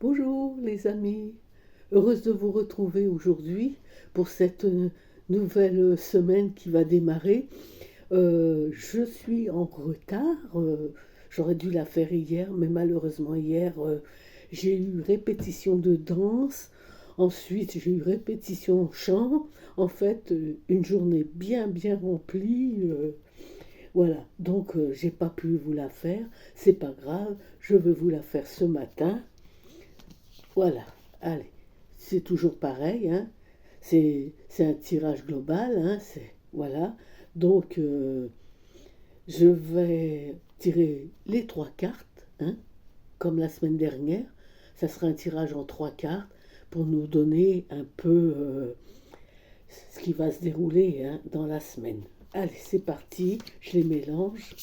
Bonjour les amis, heureuse de vous retrouver aujourd'hui pour cette nouvelle semaine qui va démarrer. Je suis en retard, j'aurais dû la faire hier, mais malheureusement hier j'ai eu répétition de danse, ensuite j'ai eu répétition chant, en fait une journée bien remplie. Voilà, donc j'ai pas pu vous la faire, c'est pas grave, je vais vous la faire ce matin. Voilà, allez, c'est toujours pareil, hein. C'est un tirage global, hein. Voilà, donc je vais tirer les trois cartes, hein, comme la semaine dernière. Ça sera un tirage en trois cartes pour nous donner un peu ce qui va se dérouler, hein, dans la semaine. Allez, c'est parti, je les mélange.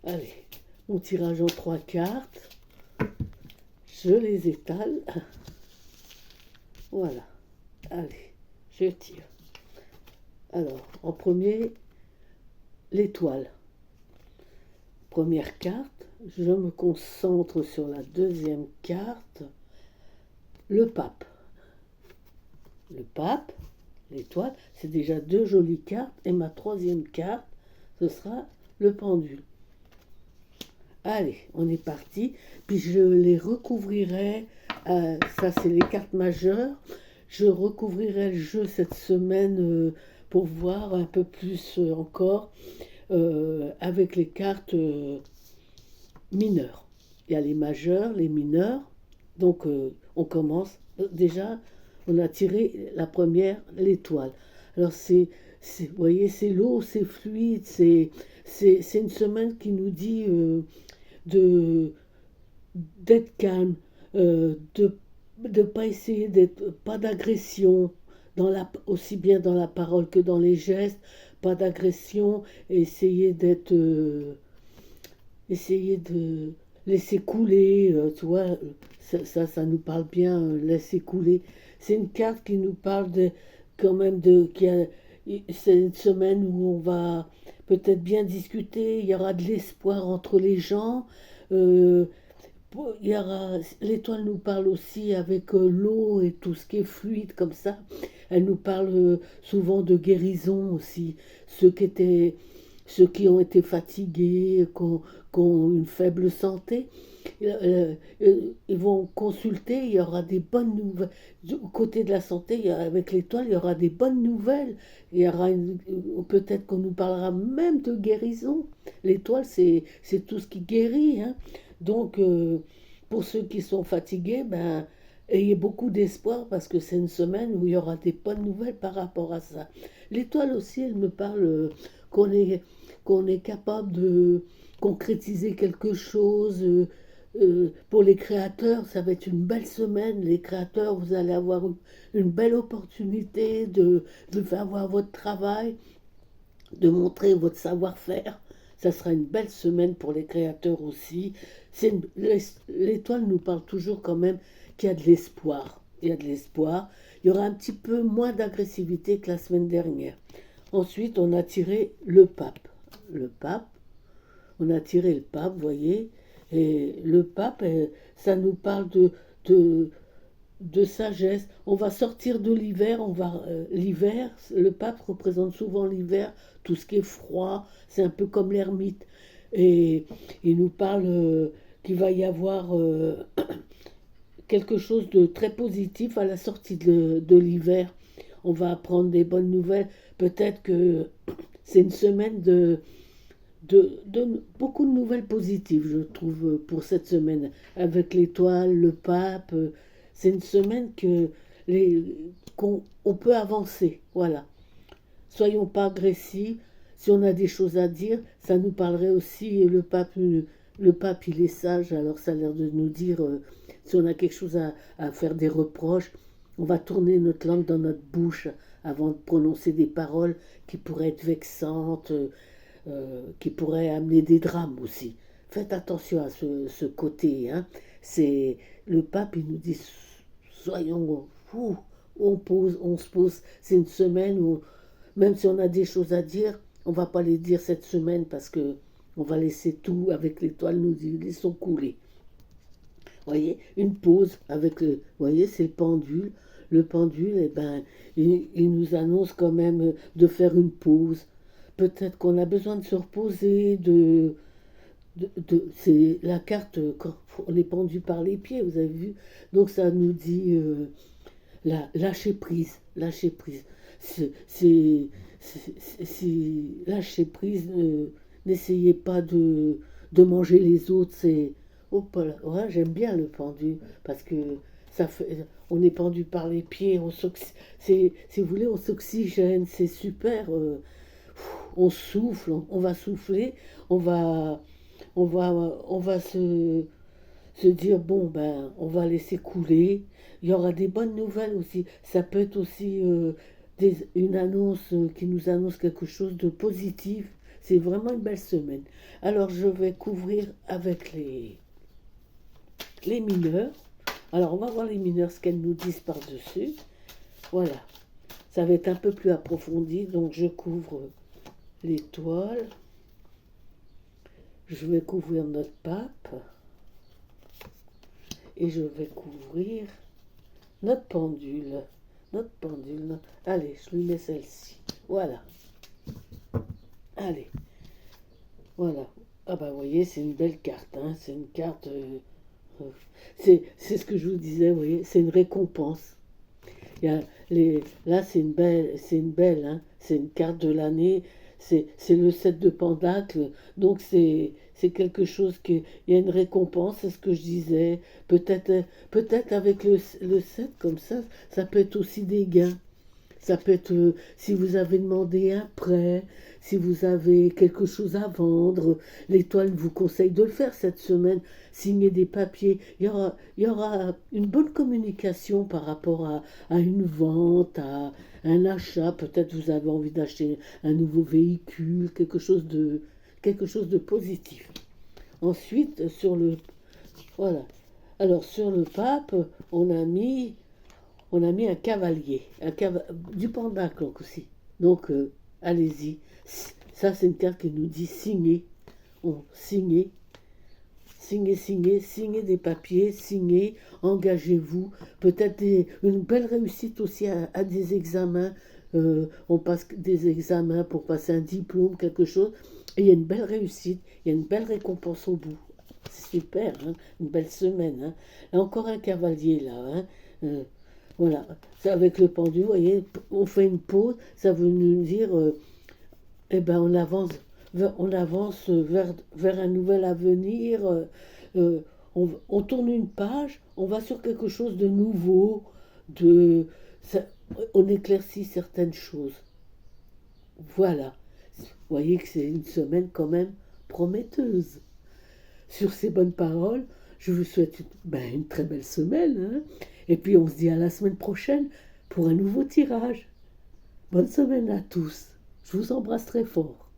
Allez, mon tirage en trois cartes, je les étale. Voilà, allez, je tire. Alors, en premier, l'étoile. Première carte, je me concentre sur la deuxième carte, le pape. Le pape, l'étoile, c'est déjà deux jolies cartes. Et ma troisième carte, ce sera le pendule. Allez, on est parti. Puis je les recouvrirai, ça c'est les cartes majeures. Je recouvrirai le jeu cette semaine pour voir un peu plus encore avec les cartes mineures. Il y a les majeures, les mineures. Donc on commence. Déjà, on a tiré la première, l'étoile. Alors vous voyez, c'est l'eau, c'est fluide, c'est une semaine qui nous dit de d'être calme, de ne pas essayer d'être, pas d'agression, aussi bien dans la parole que dans les gestes, pas d'agression, essayer d'être, essayer de laisser couler, tu vois, ça nous parle bien, laisser couler. C'est une carte qui nous parle de, quand même c'est une semaine où on va peut-être bien discuter, il y aura de l'espoir entre les gens. euh, L'étoile nous parle aussi avec l'eau et tout ce qui est fluide comme ça. Elle nous parle souvent de guérison aussi. Ceux qui étaient, ceux qui ont été fatigués, qui ont une faible santé, ils vont consulter. Il y aura des bonnes nouvelles. Du côté de la santé, avec l'étoile, il y aura des bonnes nouvelles. Peut-être qu'on nous parlera même de guérison. L'étoile, c'est tout ce qui guérit, hein. Donc, pour ceux qui sont fatigués, ben, ayez beaucoup d'espoir parce que c'est une semaine où il y aura des bonnes nouvelles par rapport à ça. L'étoile aussi, elle me parle qu'on est, qu'on est capable de concrétiser quelque chose. Pour les créateurs, ça va être une belle semaine. Les créateurs, vous allez avoir une belle opportunité de faire voir votre travail, de montrer votre savoir-faire. Ça sera une belle semaine pour les créateurs aussi. L'étoile nous parle toujours quand même qu'il y a de l'espoir. Il y a de l'espoir. Il y aura un petit peu moins d'agressivité que la semaine dernière. Ensuite, on a tiré le pape. Le pape, on a tiré le pape, vous voyez. Et le pape, ça nous parle de, de sagesse. On va sortir de l'hiver, l'hiver, le pape représente souvent l'hiver, tout ce qui est froid, c'est un peu comme l'ermite. Et il nous parle qu'il va y avoir quelque chose de très positif à la sortie de l'hiver. On va apprendre des bonnes nouvelles. Peut-être que c'est une semaine de beaucoup de nouvelles positives, je trouve, pour cette semaine. Avec l'étoile, le pape, c'est une semaine qu'on on peut avancer. Voilà. Soyons pas agressifs. Si on a des choses à dire, ça nous parlerait aussi. Le pape, il est sage, alors ça a l'air de nous dire si on a quelque chose à faire des reproches, on va tourner notre langue dans notre bouche avant de prononcer des paroles qui pourraient être vexantes, qui pourraient amener des drames aussi. Faites attention à ce côté, hein. C'est le pape, il nous dit soyons fous, on se pose. C'est une semaine où même si on a des choses à dire, on va pas les dire cette semaine parce que on va laisser tout avec l'étoile, nous laissons couler. Voyez, une pause avec le, voyez, c'est le pendule. Le pendule, eh ben, il nous annonce quand même de faire une pause. Peut-être qu'on a besoin de se reposer, c'est la carte quand on est pendu par les pieds, vous avez vu. Donc ça nous dit lâcher prise, lâcher prise. Lâcher prise. N'essayez pas de manger les autres. C'est oh, ouais, j'aime bien le pendu parce que ça fait, on est pendu par les pieds. Si vous voulez, on s'oxygène. C'est super. On souffle, on va souffler, on va, on va se dire bon ben on va laisser couler. Il y aura des bonnes nouvelles aussi. Ça peut être aussi une annonce qui nous annonce quelque chose de positif. C'est vraiment une belle semaine. Alors je vais couvrir avec les mineurs. Alors on va voir les mineurs ce qu'elles nous disent par-dessus. Voilà. Ça va être un peu plus approfondi, donc je couvre l'étoile. Je vais couvrir notre pape. Et je vais couvrir notre pendule. Notre pendule. Allez, je lui mets celle-ci. Voilà. Allez. Voilà. Ah bah vous voyez, c'est une belle carte. Hein. C'est une carte... c'est ce que je vous disais, vous voyez. C'est une récompense. Il y a là, c'est une belle, hein. C'est une carte de l'année. C'est le 7 de Pentacle. Donc c'est quelque chose il y a une récompense, c'est ce que je disais. Peut-être avec le 7 comme ça peut être aussi des gains. Ça peut être si vous avez demandé un prêt, si vous avez quelque chose à vendre. L'étoile vous conseille de le faire cette semaine. Signer des papiers. Il y aura une bonne communication par rapport à une vente, à un achat. Peut-être vous avez envie d'acheter un nouveau véhicule, quelque chose de positif. Ensuite, voilà. Alors sur le pape, on a mis un cavalier, du pentacle aussi. Donc, allez-y. Ça, c'est une carte qui nous dit signer. Signer, signer des papiers, signer, engagez-vous. Peut-être une belle réussite aussi à des examens. On passe des examens pour passer un diplôme, quelque chose. Et il y a une belle réussite, il y a une belle récompense au bout. C'est super, hein, une belle semaine. Hein. Et encore un cavalier là. Hein. Voilà, c'est avec le pendu, vous voyez, on fait une pause, ça veut nous dire, eh ben on avance vers un nouvel avenir, on tourne une page, on va sur quelque chose de nouveau, de, ça- on éclaircit certaines choses. Voilà, vous voyez que c'est une semaine quand même prometteuse. Sur ces bonnes paroles, je vous souhaite une très belle semaine. Hein. Et puis on se dit à la semaine prochaine pour un nouveau tirage. Bonne semaine à tous. Je vous embrasse très fort.